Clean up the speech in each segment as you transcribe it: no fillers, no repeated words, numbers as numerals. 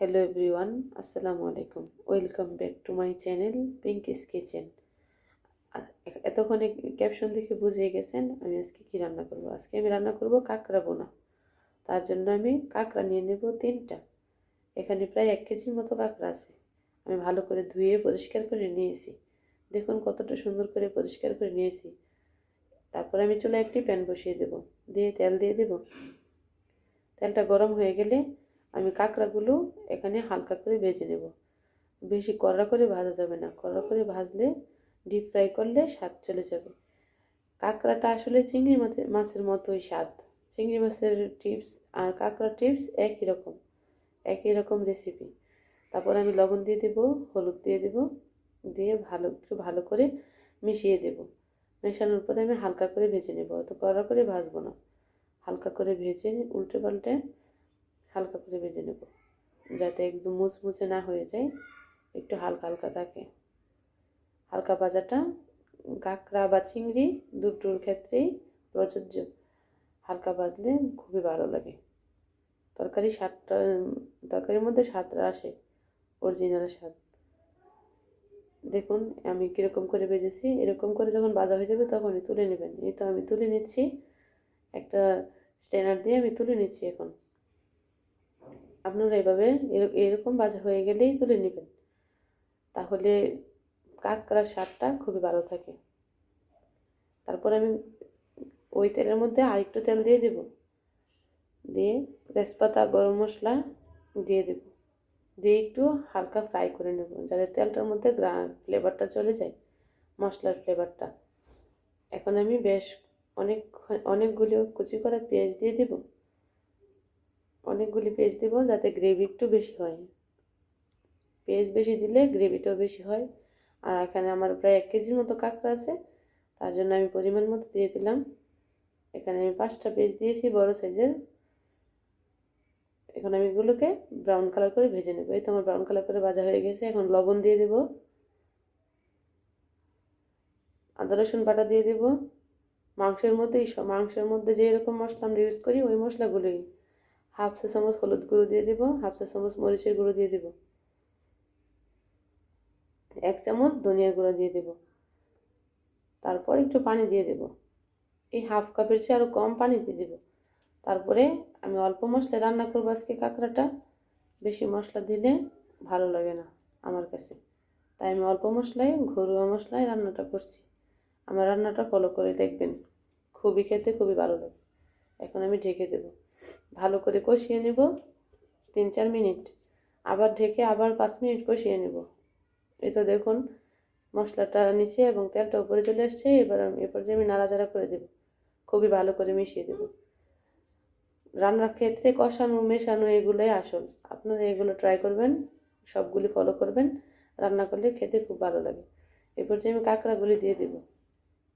Hello everyone, আসসালামু আলাইকুম। Welcome back to my channel Pinki's kitchen. এতক্ষণে ক্যাপশন দেখে বুঝে গেছেন আমি আজকে কি রান্না করব। আজকে আমি রান্না করব কাঁকড়া বোনা। তার জন্য আমি কাঁকড়া নিয়ে নেব 3টা। এখানে প্রায় 1 কেজির মতো কাঁকড়া আছে। আমি ভালো করে ধুয়ে পরিষ্কার করে নিয়েছি। দেখুন কতটা সুন্দর করে পরিষ্কার করে নিয়েছি। তারপর আমি চুলায় একটি প্যান বসিয়ে দেব, দিয়ে তেল দিয়ে দেব। তেলটা গরম হয়ে গেলে আমি কাঁকড়াগুলো এখানে হালকা করে ভেজে নেব। বেশি কড়া করে ভাজা যাবে না, কড়া করে ভাজলে ডিপ ফ্রাই করলে স্বাদ চলে যাবে। কাঁকড়াটা আসলে চিংড়ি মাছের মতোই স্বাদ। চিংড়ি মাছের টিপস আর কাঁকড়ার টিপস একই রকম রেসিপি। তারপর আমি লবণ দিয়ে দেব, হলুদ দিয়ে দেব, দিয়ে একটু ভালো করে মিশিয়ে দেব। মেশানোর পরে আমি হালকা করে ভেজে নেব, অত কড়া করে ভাজবো না। হালকা করে ভেজে উল্টে পাল্টে হালকা করে ভেজে নেব, যাতে একদম মুচমুচে না হয়ে যায়, একটু হালকা হালকা থাকে। হালকা ভাজাটা কাঁকড়া বা চিংড়ি দুটোর ক্ষেত্রেই প্রযোজ্য। হালকা ভাজলে খুবই ভালো লাগে। তরকারির মধ্যে স্বাদটা আসে, অরিজিনাল স্বাদ। দেখুন আমি কীরকম করে ভেজেছি। এরকম করে যখন ভাজা হয়ে যাবে তখনই তুলে নেবেন। এই তো আমি তুলে নিচ্ছি, একটা স্ট্রেনার দিয়ে আমি তুলে নিচ্ছি। এখন আপনারা এভাবে এরকম ভাজা হয়ে গেলেই তুলে নেবেন, তাহলে কাঁকড়ার স্বাদটা খুবই ভালো থাকে। তারপর আমি ওই তেলের মধ্যে আরেকটু তেল দিয়ে দেব, দিয়ে তেজপাতা গরম মশলা দিয়ে দেব, দিয়ে একটু হালকা ফ্রাই করে নেব, যাতে তেলটার মধ্যে ফ্লেভারটা চলে যায়, মশলার ফ্লেভারটা। এখন আমি বেশ অনেকগুলো কুচি করা পেঁয়াজ দিয়ে দেব, অনেকগুলি পেঁয়াজ দেব যাতে গ্রেভি একটু বেশি হয়। পেঁয়াজ বেশি দিলে গ্রেভিটাও বেশি হয়। আর এখানে আমার প্রায় 1 কেজির মতো কাঁকড়া আছে, তার জন্য আমি পরিমাণ মতো দিয়ে দিলাম। এখানে আমি 5টা পেঁয়াজ দিয়েছি বড় সাইজের। এখন আমি এগুলোকে ব্রাউন কালার করে ভেজে নেব। এই তো আমার ব্রাউন কালার করে ভাজা হয়ে গেছে। এখন লবণ দিয়ে দেব, আদা রসুন বাটা দিয়ে দেব। মাংসের মধ্যে যে এরকম মশলা আমরা ইউজ করি ওই মশলাগুলোই। 1/2 চা চামচ হলুদ গুঁড়ো দিয়ে দেব, 1/2 চা চামচ মরিচের গুঁড়ো দিয়ে দেব, 1 চামচ ধনিয়ার গুঁড়ো দিয়ে দেব। তারপর একটু পানি দিয়ে দেব, এই 1/2 কাপের চেয়ে আরও কম পানি দিয়ে দেব। তারপরে আমি অল্প মশলায় রান্না করবো আজকে কাঁকড়াটা। বেশি মশলা দিলে ভালো লাগে না আমার কাছে, তাই আমি অল্প মশলায়, ঘরোয়া মশলায় রান্নাটা করছি। আমার রান্নাটা ফলো করে দেখবেন, খেতে খুবই ভালো লাগে। এখন আমি ঢেকে দেব, ভালো করে কষিয়ে নেব 3-4 মিনিট। আবার ঢেকে আবার 5 মিনিট কষিয়ে নেব। এই তো দেখুন মশলাটা নিচে এবং তেলটা উপরে চলে আসছে। এরপর যে আমি নাড়াচাড়া করে দেব, খুবই ভালো করে মিশিয়ে দেব। রান্নার ক্ষেত্রে কষানো মেশানো এগুলোই আসল। আপনারা এগুলো ট্রাই করবেন, সবগুলি ফলো করবেন, রান্না করলে খেতে খুব ভালো লাগে। এরপর যে আমি কাঁকড়াগুলি দিয়ে দেব,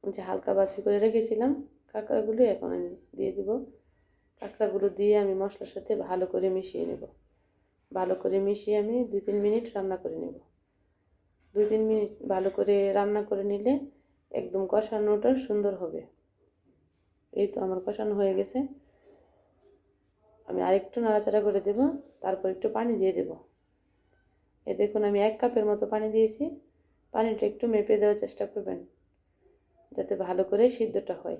যে হালকা বাছি করে রেখেছিলাম কাঁকড়াগুলি এখন আমি দিয়ে দেব। কাঁকড়াগুলো দিয়ে আমি মশলার সাথে ভালো করে মিশিয়ে নেব। ভালো করে মিশিয়ে আমি 2-3 মিনিট রান্না করে নেব। 2-3 মিনিট ভালো করে রান্না করে নিলে একদম কষানোটা সুন্দর হবে। এই তো আমার কষানো হয়ে গেছে। আমি আরেকটু নাড়াচাড়া করে দেব, তারপর একটু পানি দিয়ে দেব। এ দেখুন আমি 1 কাপের মতো পানি দিয়েছি। পানিটা একটু মেপে দেওয়ার চেষ্টা করবেন, যাতে ভালো করে সিদ্ধটা হয়।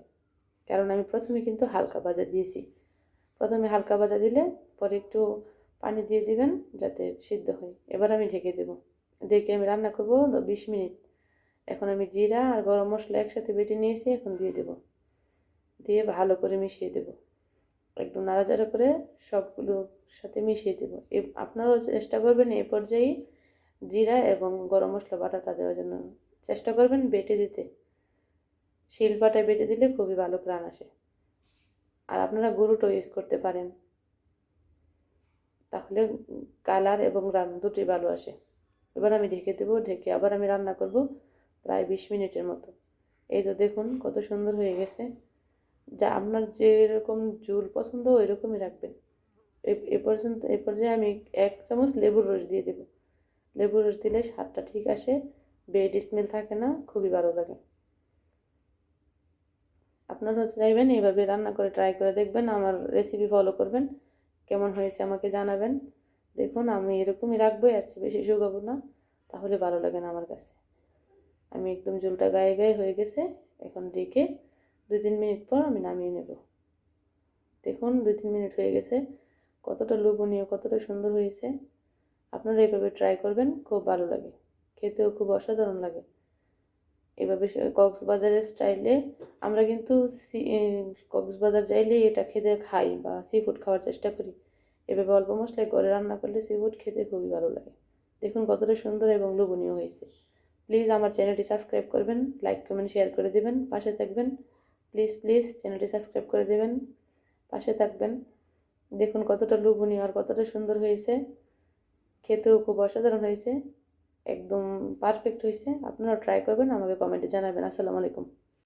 কারণ আমি প্রথমে কিন্তু হালকা ভাজা দিয়েছি। প্রথমে হালকা ভাজা দিলে পরে একটু পানি দিয়ে দিবেন যাতে সিদ্ধ হয়। এবার আমি ঢেকে দেব, ঢেকে আমি রান্না করব 20 মিনিট। এখন আমি জিরা আর গরম মশলা একসাথে বেটে নিয়েছি, এখন দিয়ে দেব, দিয়ে ভালো করে মিশিয়ে দেব। একদম নাড়াচাড়া করে সবগুলোর সাথে মিশিয়ে দেব। আপনারাও চেষ্টা করবেন এই পর্যায়ে জিরা এবং গরম মশলা বাটাটা দেওয়ার জন্য চেষ্টা করবেন বেটে দিতে। শিলপাটায় বেটে দিলে খুবই ভালো ঘ্রাণ আসে। আর আপনারা গুঁড়োটাও ইউজ করতে পারেন, তাহলে কালার এবং রান দুটোই ভালো আসে। এবার আমি ঢেকে দেবো, ঢেকে আবার আমি রান্না করব প্রায় 20 মিনিটের মতো। এই তো দেখুন কত সুন্দর হয়ে গেছে। যা আপনার যেরকম ঝোল পছন্দ ওই রকমই রাখবেন। এ পর্যায়ে আমি 1 চামচ লেবুর রস দিয়ে দেব। লেবুর রস দিলে স্বাদটা ঠিক আসে, বেড স্মেল থাকে না, খুবই ভালো লাগে। আপনারা চাইবেন এইভাবে রান্না করে ট্রাই করে দেখবেন, আমার রেসিপি ফলো করবেন, কেমন হয়েছে আমাকে জানাবেন। দেখুন আমি এরকমই রাখবো, আর চেয়ে বেশি শুকাবো না, তাহলে ভালো লাগে না আমার কাছে। আমি একদম ঝোলটা গায়ে গায়ে হয়ে গেছে। এখন রেখে 2-3 মিনিট পর আমি নামিয়ে নেব। দেখুন 2-3 মিনিট হয়ে গেছে, কতটা লোভনীয়, কতটা সুন্দর হয়েছে। আপনারা এভাবে ট্রাই করবেন, খুব ভালো লাগে, খেতেও খুব অসাধারণ লাগে। এভাবে কক্সবাজারের স্টাইলে আমরা কিন্তু কক্সবাজার যাইলে এটা খেতে খাই বা সি ফুড খাওয়ার চেষ্টা করি। এভাবে অল্প মশলায় করে রান্না করলে সি ফুড খেতে খুবই ভালো লাগে। দেখুন কতটা সুন্দর এবং লোভনীয় হয়েছে। প্লিজ আমার চ্যানেলটি সাবস্ক্রাইব করবেন, লাইক কমেন্ট শেয়ার করে দেবেন, পাশে থাকবেন। প্লিজ প্লিজ চ্যানেলটি সাবস্ক্রাইব করে দেবেন, পাশে থাকবেন। দেখুন কতটা লোভনীয় আর কতটা সুন্দর হয়েছে, খেতেও খুব অসাধারণ হয়েছে, একদম পারফেক্ট হয়েছে। আপনারা ট্রাই করবেন, আমাকে কমেন্টে জানাবেন। আসসালামু আলাইকুম।